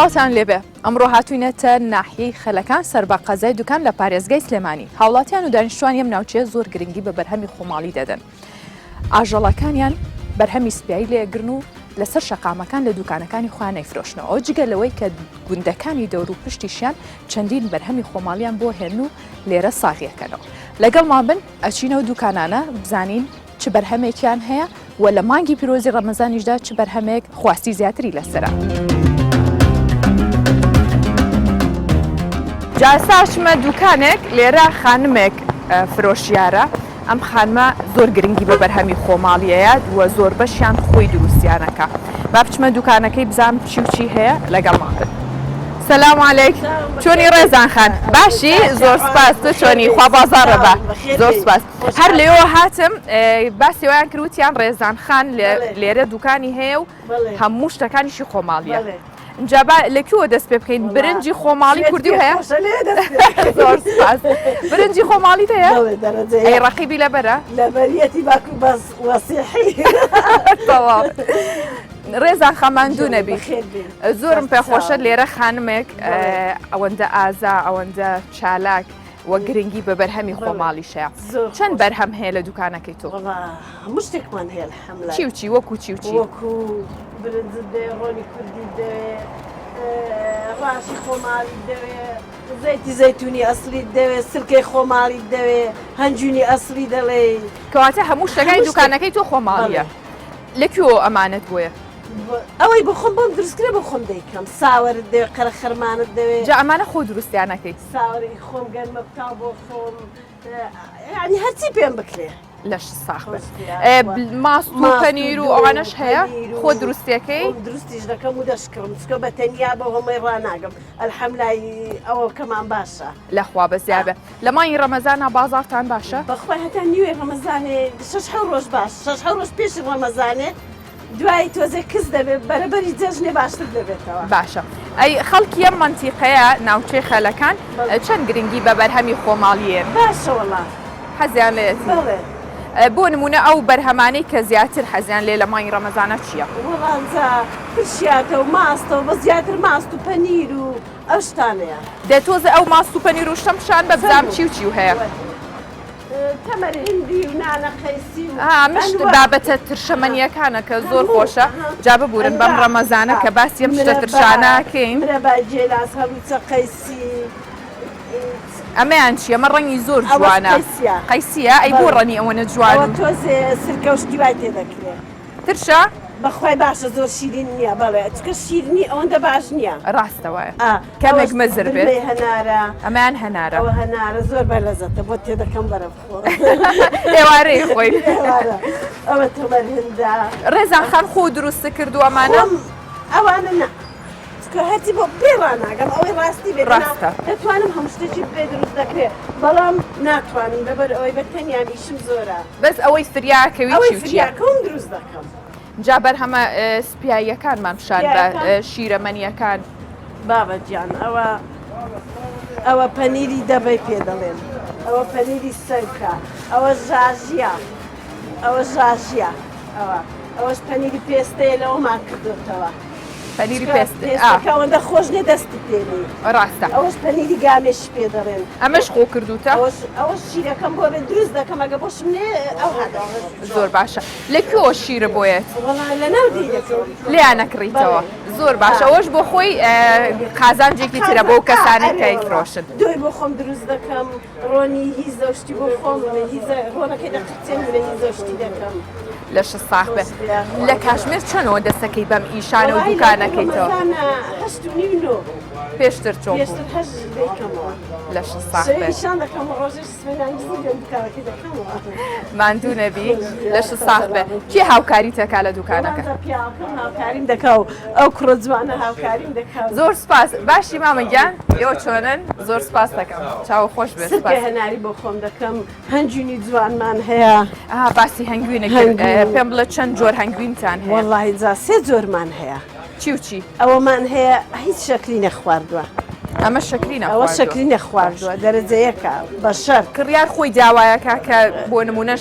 سڵاتان لێبێ ئەمڕۆ هاتوینەتە ناحیەی خەلەکان سەر بە قەزای دوکان لە پارێزگای سلێمانی. هاوڵاتیان و دانیشتوان ئەم ناوچەیە زۆر گرنگی بە بەرهەمی خۆماڵی دەدەن. ئاژەڵەکانیان بەرهەمی سپیایی لێگرن و لەسەر شەقامەکان لە دوکانەکانی خۆیان نەیفرۆشنەوە. ئەو جگە لەوەی کە گوندەکانی دەور و پشتیشیان چەندین بەرهەمی خۆماڵیان بۆ هێن و لێرە ساغیەکەنەوە. لەگەڵ مابن ئەچینەوە دوکانانە بزانین چ بەرهەمێکیان هەیە و لە مانگی پیرۆزی ڕەمەزانیشدا چ بەرهەمێک خواستی زیاتری لەسرە. جاساشمە دوکانێک لێرە خانمێک فرۆشیارە. ئەم خانمە زۆر گرنگی بە بەرهەمی خۆماڵیەیە و زۆر بەشیان خۆی دروستیانەکە. با بچمە دوکانەکەی بزانم چی و چی هەیە لەگەڵ مابن. سلام علیک، چۆنی ڕێزان خان؟ باشی؟ زۆر سپاس. تۆ چۆنی؟ خوا بازاڕە بە. زۆر سپاس. هەر لێەوە هاتم باسی وایان کروتیان ڕێزان خان لێرە دوکانی هەیە و هەموو شتەکانیشی خۆماڵیە. اینجا لەکوێوە دەست پێ بکەین؟ برنجی خۆماڵی کوردی هەیە؟ زۆر سپاس. برنجی خۆماڵیت هەیە؟ ئەی ڕەقیبی لەبەرە؟ لەبەریەتی باکو بەس وەسیحی. تەواو. ڕێزان خەماندوو نەبی. زۆرم پێخۆشە لێرە خانمێک ئەوەندە ئازا ئەوەندە چالاک وە گرنگی بە بەرهەمی خۆماڵیشەیە. چەند بەرهەم هەیە لە دوکانەکەی تۆ؟ هەموو شتێکمان هەیە الحەمدوللا. چی و چی؟ وەکو چی و چی؟ وەکو برنجت دەوێ، ڕۆنی کوردی دەوێ، ڕاشی خۆماڵی دەوێ، زەیتی زەیتونی ئەسڵی دەوێ، سرکەی خۆماڵی دەوێ، هەنجونی ئەسڵی دەڵێ. کەواتە هەموو شتەکانی دوکانەکەی تۆ خۆماڵیە. لەکوێوە ئەمانەت بۆیە؟ ئەوەی بۆ خۆم بۆم دروستکرێ بۆ خۆم دەیکەم. ساوەرت دەوێ، قەرە خەرمانت دەوێ. جا ئەمانە خۆ دروستیانەکەی؟ ساوەری خۆم گەرمە بکاو بۆ خۆم، یعنی هەرچی پێم بکرێ. لەش ساخ ماست و پەنیر و ئەوانەش هەیە؟ خۆ دروستیەکەی؟ دروستیش دەکەم و دەشکڕم چکە بە تەنیا بە هەمەی ڕناگەم. ئەلحەمدولای ئەوە کەمان باشە. لەخوا بەزیابێ. لە مانگی ڕەمەزانە بازاڕتان باشە؟ بەخوای هەتا نیوێ ڕەمەزانێ 6 ڕۆژ باش، 6 ڕۆژ پێشی ڕەمەزانێ دوای تۆزێ کەس دەبێت بەرەبەری جەژنێ باشتر دەبێتەوە. باشە. ئەی خەڵکی ئەم مەنتیقەیە ناوچەی خەلەکان چەند گرنگی بە بەرهەمی خۆماڵیێن؟ باشە وەڵا. حەزیان لێتی؟ بۆ نمونە ئەو بەرهەمانەی کە زیاتر حەزیان لێ لە مانگی ڕەمەزانە چییە؟ وەڵانجا پرشیاتە و ماستەوە بە زیاتر ماست و پەنیر و ئەو شتانەیە. دەتۆزە ئەو ماست و پەنیر و شتەم شان بە بزانم چی و چی و هەیە؟ تەمەر هندی و نانە قەیسی و مشت بابەتە ترشەمەنیەکانە کە زۆر خۆشە. جا ببورن بەم ڕەمەزانە کە باسی ئەم شتە ترشانەکەین. مرەبای جێلاس هەڵوچە قەیسی. ئەمەیان چیە؟ ئەمە ڕەنگی زۆر جوانە. قەیسیە؟ ئەی بۆ ڕەنی ئەوەنە جوان؟ تۆزێ سرکە و شتی وای تێدەکرێت. ترشە؟ بەخوای باشە زۆر شیرین نییە. بەڵێ چکە شیرنی ئەوەندە باش نییە. ڕاستەوەە. کەمێک مەزر بێت. هەنارە. ئەمەیان هەنارە. ئەوە هەنارە زۆر بەلەزەتە بۆ تێدەکەم بەرە بخۆ. ئێوارەی خۆی. ئەوە تەمەر هێندا. ڕێزان خان خۆ دروستە کردو ئەمانە؟ ئەوانە نە. هەرچی بۆ پێڕناگەم ئەوەی ڕاستی بێت. ڕاستە. دەتوانم هەموو شتێکی پێ دروست دەکرێت بەڵام ناتوانم لەبەر ئەوەی بە تەنیا میشم زۆرە. بەس ئەوەی فریاکەوی ئەوەی فریاکەم دروست دەکەم. جا بەرهەمە سپیاییەکانمان شان بە شیرەمەنیەکان. بابەتیان ئەوە پەنیری دەبەی پێ دەڵێن، ئەوە پەنیری سەرکە، ئەوە ژاژیە، ئەوە ژاژیە، ئەوەش پەنیری پێستەیە لەوەمان کردوتەوە. پەنیری پێستەکەوەندە خۆش نێ دەستی پێنی. ڕاستە. ئەوەش پەنیری گامێشی پێ دەڵێن. ئەمەش خۆ کردوتە؟ ئەوە شیرەکەم بۆ بێت دروست دەکەم ئەگە بۆشم نێ ئەو زۆر باشە. لەکوێوە شیرە بۆیێت؟ لە ناو دیرەکەم لیان نەکڕیتەوە. زۆر باشە. ئەوەش بۆ خۆی قازانجێکی ترە بۆ کەسانی کە ئەیفرۆشن. دوای بۆ خۆم دروست دەکەم، ڕۆنی هیچ زەشتی بۆ خۆم ڕۆنەکەی دەقچێن لە هیچ زەشتی دەکەم. لەش ساخ بێ. لە کاشمێر چەنەوە دەستەکەی بەم ئیشانە و دوکانەکەیتەوە؟ پێشتر چۆن لەش ساخ بێ. ماندوو نەبی. لەش ساخ بێ. کی هاوکاری تەکا لە دوکانەکە؟ هاوکاریم دەکا و ئەو کوڕە جوانە هاوکاریم دەکا. زۆر سپاس. باشی مامەگیان ئێوە چۆنن؟ زۆر سپاس دەکەم. چاو خۆش بێت. سرکە هەناری بۆ خۆم دەکەم. هەنجونی جوانمان هەیە. باسی هەنگوینە پێم بڵە چەند جۆر هەنگوینتان هەیە؟ وەڵاهی جا 3 جۆرمان هەیە. چی و چی؟ ئەوەمان هەیە هیچ شەکلی نەخواردووە. ئەمە شەکلی نەخواردووە. ئەوە شەکلی نەخواردووە دەرەجەیەکە بە شەر. کڕیار خۆی داوایەکە کە بۆ نمونە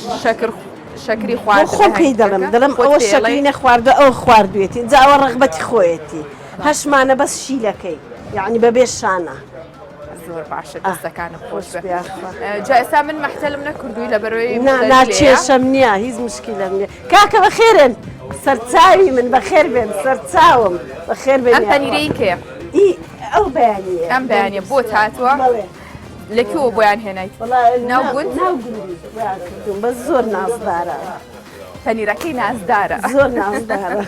شەکری خوارد. خۆم پێی دەڵم ئەوە شەکلی نەخواردووە ئەو خواردوێتی. جا ئەوە ڕەغبەتی خۆیەتی. هەشمانە بەس شیلەکەی یعنی بەبێ شانە زۆر باشە دەستەکانم خۆش بێ. جا ئێستا من مەحتەلم نەکردووی لە بەرەوەی ناچێشەم نییە هیچ مشکلم نییە کاکە بەخێرن سەرچاوی من بەخێر بێن سەرچاوم بەخێر بێن. ئەم پەنیرەی کێ؟ ئەو بەیانیە ئەم بەیانیە بۆت هاتووە؟ لەکوێوە بۆیان هێنایت؟ ناوگوند؟ ناوگوندی کردوم بە زۆر نازدارە. پەنیرەکەی نازدارە زۆر نازدارە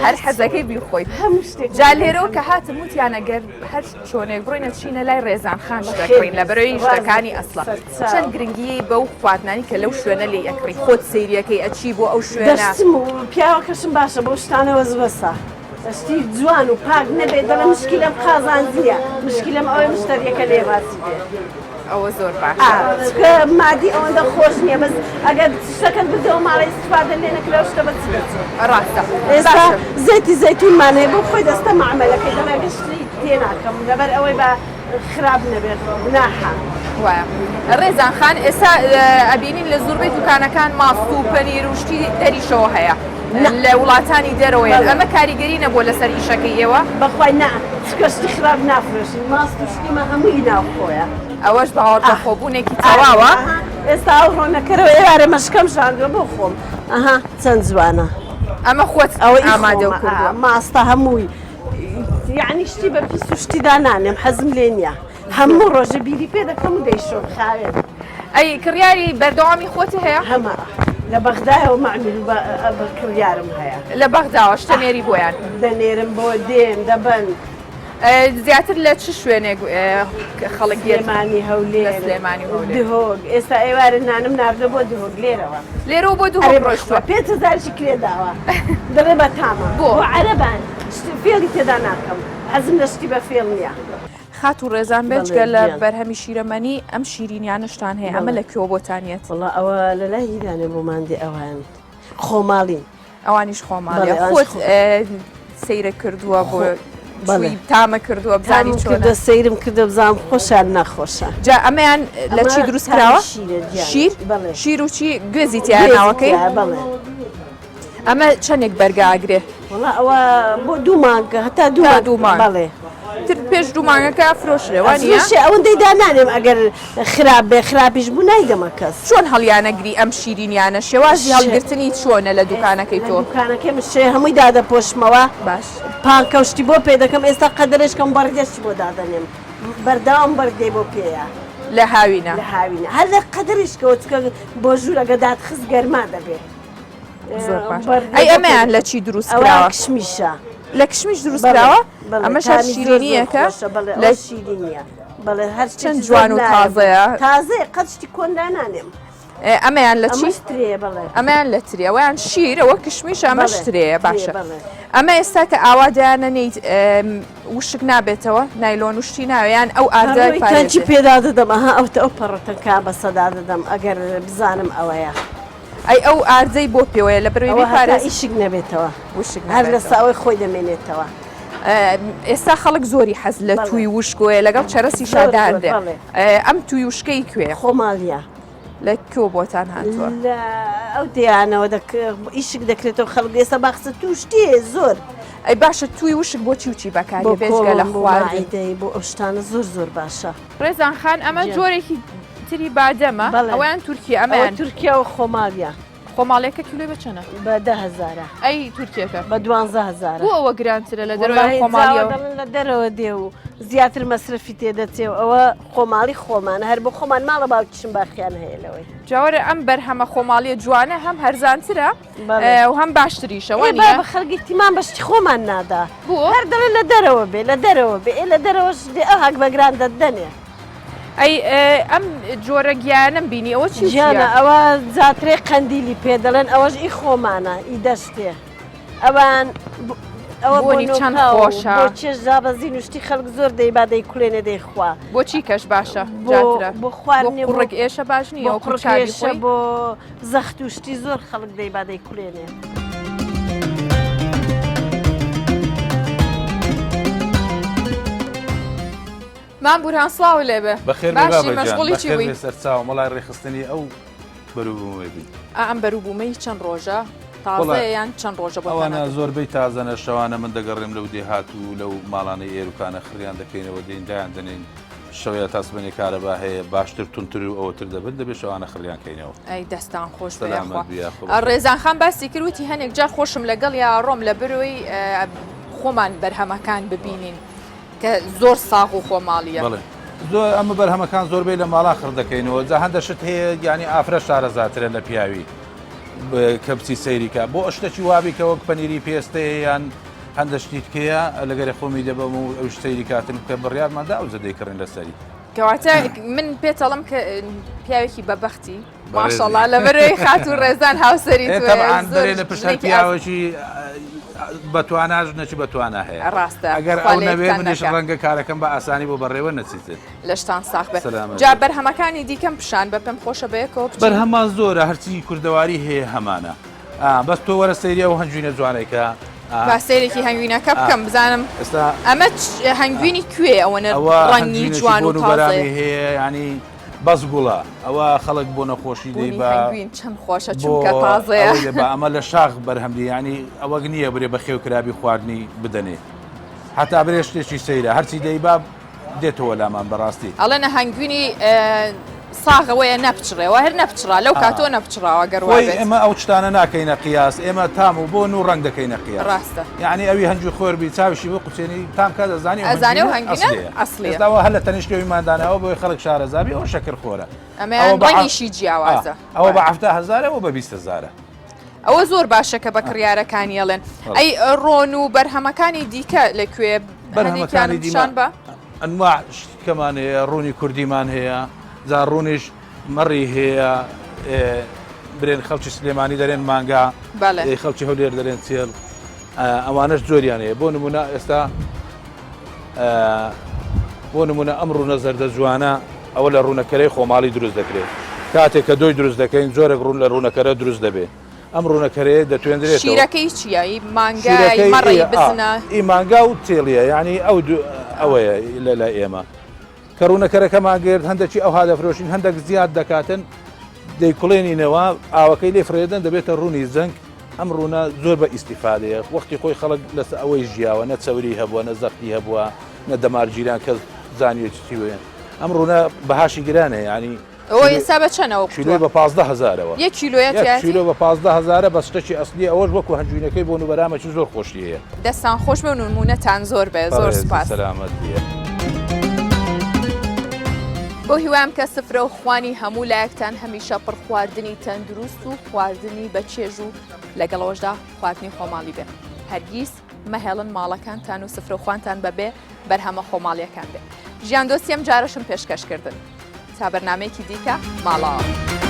هەر حەزەکەی بیخۆیت هەموو شتێک. جا لێرەوە کە هاتم وتیانەگەر هەر چۆنێک بڕۆینە چینە لای ڕێزان خان شتەکەین لە بەرەوەی شتەکانی ئەسڵە چەند گرنگی بەو خواردنانی کە لەو شوێنە لێ ئەکڕی خۆت سەیریەکەی ئەچی بۆ ئەو شوێنە. دەستم و پیاوەکەشم باشە بۆ شتانەوە زبەسە دەستی جوان و پاک نەبێت دەڵە مشکلم قازانجیە مشکلم ئەوەی مشتریەکە لێ باسی بێت. ئەوە زۆر باش مادی ئەوەندە خۆش نییە بەس ئەگەر شتەکەت بدەوە ماڵی استفادە لێ نەکرا شتە بەچ ڕاستە. ئێستا زەیتی زەیتونمانەیە بۆ خۆی دەستە معاملەکەی دەڵێ گشتی تێ ناکەم لەبەر ئەوەی بە خراپ نەبێت ناحا. وایە ڕێزان خان ئێستا ئەبینین لە زۆربەی دوکانەکان ماست و پەنیر و شتی دەریشەوە هەیە لە وڵاتانی دەرەوەیە ئەمە کاریگەری نەبووە لەسەر ئیشەکەی ئێوە؟ بەخوای نا شکەشتی خراپ نافرۆشین ماست و شتیمە هەمووی ناوخۆیە. ئەوەش باوەڕ بە خۆبوونێکی تەواوە. ئێستا ئەو ڕۆنەکەرەوە ئێوارە مەشکەم شاندوە بۆ خۆم ئەها چەند جوانە ئەمە خۆت ئەوە ئامادە و کردووە ماستە هەمووی یعنی شتی بە پیس و شتیدا نانێم حەزم لێ نییە هەموو ڕۆژە بیری پێ دەکەم و دەیشۆم خاوێن. ئەی کڕیاری بەردەوامی خۆتی هەیە؟ هەمە لە بەغدایەوە مەعمیل بە کڕیارم هەیە لە بەغداوە شتەنێری بۆیان دەنێرم بۆ دێن دەبەن. زیاتر لە چ شوێنێک خەڵک سلێمانی هەولێر سلێمانی هەولێر دهۆک ئێستا ئێوارە نانم ناردە بۆ دهۆک لێرەوە لێرەوە بۆ دوو ڕۆژوە 5,000 کرێداوە دەڵێ بە تامە بۆ عەرەبان فێڵی تێدا ناکەم حەزم لە شتی بە فێڵ نییە. خات و ڕێزان بێجگە لە بەرهەمی شیرەمەنی ئەم شیرینیانشتان هەیە ئەمە لە کوێوە بۆتانێت؟ وڵا ئەوە لە لای هیرانێ بۆماندێ ئەوان خۆماڵین ئەوانیش خۆماڵیە خۆت سەیرە کردووە بۆ تامە کردووە بزانی چۆنە سەیرم کردە بزانم خۆشان نەخۆشە. جا ئەمەیان لە چی دروست کراوە؟ شیر؟ شیر و چی گوێزی تیان ناوەکەی؟ ئەمە چەندێک بەرگاگرێ؟ وڵا ئەوە بۆ دوو مانگە هەتا دوو مانگ بەڵێ پێش دوو مانگەکە فرۆشرێوانە ئەوەندەی دانانێم ئەگەر خراپ بێ خراپیش بوو نایدەمە کەس. چۆن هەڵیانەگری ئەم شیرینیانە شێوازی هەڵگرتنی چۆنە لە دوکانەکەی تۆ؟ دوکانەکەی شێ هەمووی دادەپۆشمەوە باش پانکەوشتی بۆ پێ دەکەم ئێستا قەدرشکەم بەڕگەشتی بۆ دادەنێم بەرداوام بەردەی بۆ پێەیە لە هاوینە لە هاوینە هەر لە قەدرشکەوە چکە بۆ ژوور ئەگە دادخست گەرما دەبێت. زۆر باش ئەی ئەمەیان لە چی دروست کراوە؟ کشمیشە لە کشمیش دروست کراوە؟ ئەمە شیرینیەکە لە شیرینیە بەڵێ هەر چەند جوان و تازەیە تازەیە قەچتی کۆندا نانێم. ئەمەیان لە چی؟ ئەمەیان لە ترێ ئەویان شیر ئەوە کشمیش ئەمە شترەیە باشە. ئەمە ئێستا کە ئاوا دایانەنیت وشک نابێتەوە نایلۆن وشتی ناویان ئەو ئاردەی پێدا دەدەم ئەها ئەو پەڕەتەکە بە سەدا دەدەم ئەگەر بزانم ئەوەیە. ئەی ئەو ئاردەی بۆ پێوەیە لە بەروی پارێز ئیشک نەبێتەوە هەر لە ساوی خۆی دەمێنێتەوە. ئێستا خەڵک زۆری حەز لە توی وشکۆیە لەگەڵ چەرەسی شاداردێ ئەم توی وشکەی کوێ؟ خۆماڵیە لە کۆ بۆتان هاتووە؟ ئەو دیانەوە ئیشک دەکرێتەوە خەڵک ئێستا باخسە توشتێ زۆر. ئەی باشە توی وشک بۆ چی و چی بەکاری بێژگە لە خواردەی بۆ ئەو شتانە زۆر زۆر باشە. ڕێزان خان ئەمە جۆرێکی تری بادەمە ئەویان تورکیا ئەمەیان تورکیا و خۆماڵیە. خۆماڵێکە کیلۆی بە چەنە؟ بە 10,000. ئەی تورکیەکە بە 12,000. بۆ ئەوە گرانترە لە دەرەوەی خۆماڵیەوە لە دەرەوە دێ و زیاتر مەسرفی تێدەچێ و ئەوە خۆماڵی خۆمانە هەر بۆ خۆمان ماڵە باوکیشم باخیان هەیە لەوەی. جاوەرە ئەم بەرهەمە خۆماڵیە جوانە هەم هەرزانترە و هەم باشتریشەوە بە خەڵکی تیمان بەشتی خۆمان نادا هەر دەڵێ لە دەرەوە بێ لە دەرەوە بێ لە دەرەوەش ئەو هەک بەگران دەدەنێ. ئەی ئەم جۆرە گیانم بینی ئەوە چی ژیانە ئەوە جاترێ قەندیلی پێ دەڵێن ئەوەش ئی خۆمانە ئی دەشتێ ئەوان ئەوە بۆنی چەند خۆشە بۆ چێژ جابەزی نوشتی خەڵک زۆر دەیبا دەیکولێنێ دەیخوا بۆچی کەش باشە بۆ خواردنێ ڕێک ئێشە باش نییە قڕکێشە بۆ زەخت وشتی زۆر خەڵک دەیبا دەیکولێنێ. مام بورهان سڵاو لێبێ باشی مەشغوڵی چی بووی؟ سەرچاو مەڵای ڕێخستنی ئەو بەروبوومەی ئەم بەروبوومەی چەند ڕۆژە؟ تازەیان چەند ڕۆژە بۆ ئەوانە زۆربەی تازەنە شەوانە من دەگەڕێم لەو دێهات و لەو ماڵانەی ئێروکانە خریان دەکەینەوە دەیان دەنین شەوەیە تاسبنی کارەبا هەیە باشتر تونتر و ئەوتر دەبن دەبێت شەوانە خڕیانکەینەوە. ئەی دەستان خۆش ڕێزان خان باسی کردوتی هەنێک جار خۆشم لەگەڵ یا ڕۆم لە بروی خۆمان بەرهەمەکان ببینین کە زۆر ساغ و خۆماڵیە. زۆر ئەمە بەرهەمەکان زۆربەی لە ماڵا خڕ دەکەینەوە جا هەندەشت هەیە ینی ئافرە شارەزاترە لە پیاوی کە بچی سەیریکە بۆ ئەشتێکی وابی کە وەک پەنیری پێستەیە یان هەندەشتی تکەیە لەگەری خۆمی دەبم و ئەو سەیری کاتن کە بڕیارماندا ئەو زەدەیکڕین لەسەری. کەواتە من پێتەڵم کە پیاوێکی بەبەختی ماشەڵڵا لە بەرەوەی خات و ڕێزان هاوسەری تەبعان بەرێ لە پشت پیاوەکی بەتواناژ نەچی بەتوانە هەیە ڕاستە ئەگەر ئەو نەوێ منیش ڕەنگە کارەکەم بە ئاسانی بۆ بەڕێوە نەچیتر لەشتان ساخ بێت جا بەرهەمەکانی دیکەم پیشان بە پێم خۆشە بەیەکەوە بەرهەمان زۆرە هەرچی کوردەواری هەیە هەمانە بەس تۆ وەرە سەیریە و هەنجوینە جوانێکە سەیرێکی هەنگوینەکە بکەم بزانم ئەمە هەنگوینی کوێ ئەوەنە ڕەنگی جوان و بەرامی هەیە ینی بەس گوڵە ئەوە خەڵک بۆ نەخۆشی دەی بە چەند خۆشە چونکە تازەیە ئەمە لە شاخ بەرهەمدی ینی ئەوە نییە برێ بە خێوکرابی خواردنی بدەنێ هەتا برێ شتێکی سەیرە هەرچی دەی با دێتەوە لامان بەڕاستی ئەڵێنە هەنگوینی ساغەوەیە نەپچڕێەوە هەر نەپچرا لەو کاتۆ نەپچراوە گەڕۆی ئێمە ئەو شتانە ناکەینە قیاس ئێمە تام و بۆ و ڕنگ دەکەینە قیاس ڕاستە یعنی ئەوی هەنجوی خۆربی چاویشی بۆ قوچێنی تام کات ئەزانی ئەزانێ و هەنگینە ئەسڵێتەوە هەر لە تەنیشتەوەی مادانەوە بۆی خەڵک شارەزابی ئەو شەکر خۆرە ئەمەیان ڕەنگیشی جیاوازە ئەوە بە 7,000 و بە 20,000 ئەوە زۆر باشەکە بە کڕیارەکانی ئەڵێن ئەی ڕۆن و بەرهەمەکانی دیکە لەکوێ بەرهەمەکانی دیشان بە ئەنواع کەمان هەیە ڕوونی کوردیمان هەیە جا ڕوونیش مەڕی هەیە برێن خەڵکی سلێمانی دەرێن مانگا خەڵکی هەولێر دەرێن چێل ئەوانش جۆریان هەیە بۆ نمونە ئێستا بۆ نمونە ئەم ڕوونە زەردە جوانە ئەوە لە ڕوونەکەرەی خۆماڵی دروست دەکرێت کاتێک کە دۆی دروست دەکەین زۆرێک ڕوون لە ڕوونەکەرە دروست دەبێت ئەم ڕوونەکەرەیە دەتوێنرێت شیرەکەی چیایی مانگای مەڕی بزنە ئی مانگا و تێڵیە ینی ئەوەیە لە ئێمە کە ڕوونەکەرەکەمان گرت هەندێکی ئەو هادەفرۆشین هەندێک زیاد دەکاتن دەیکوڵێنینەوە ئاوەکەی لێ فرێدەن دەبێتە ڕوونی زەنگ ئەم ڕوونە زۆر بە ئیسیفادەیە وەختی خۆی خەڵک لەس ئەوەی ژیاوە نە چەوری هەبووە نە زەختی هەبووە نە دەمارگیران کە زانیوێتی وێن ئەم ڕوونە بەهاشی گرانە ینی ئەوە ئێستا بە چەنەوە کیلۆ بە 15,000ەوە یەک کیلۆ بە 15,000 بە شتێکی ئەسلی ئەوەش وەکو هەنجوینەکەی بۆ نوبەرامەکی زۆر خۆشیەیە دەستان خۆش بێ و نمونەتان زۆر بێ زۆر سپاس سەلامەت بێ. بۆ هیوام کە سفرە و خوانی هەموو لایەکتان هەمیشە پڕ خواردنی تەندروست و خواردنی بە چێژ و لەگەڵەوەشدا خواردنی خۆماڵی بێ هەرگیز مەهێڵن ماڵەکانتان و سفرە و خوانتان بەبێ بەرهەمە خۆماڵیەکان بێ ژیان دۆستیم جارەشم پێشکەشکردن تا بەرنامەیەکی دیکە ماڵەوە.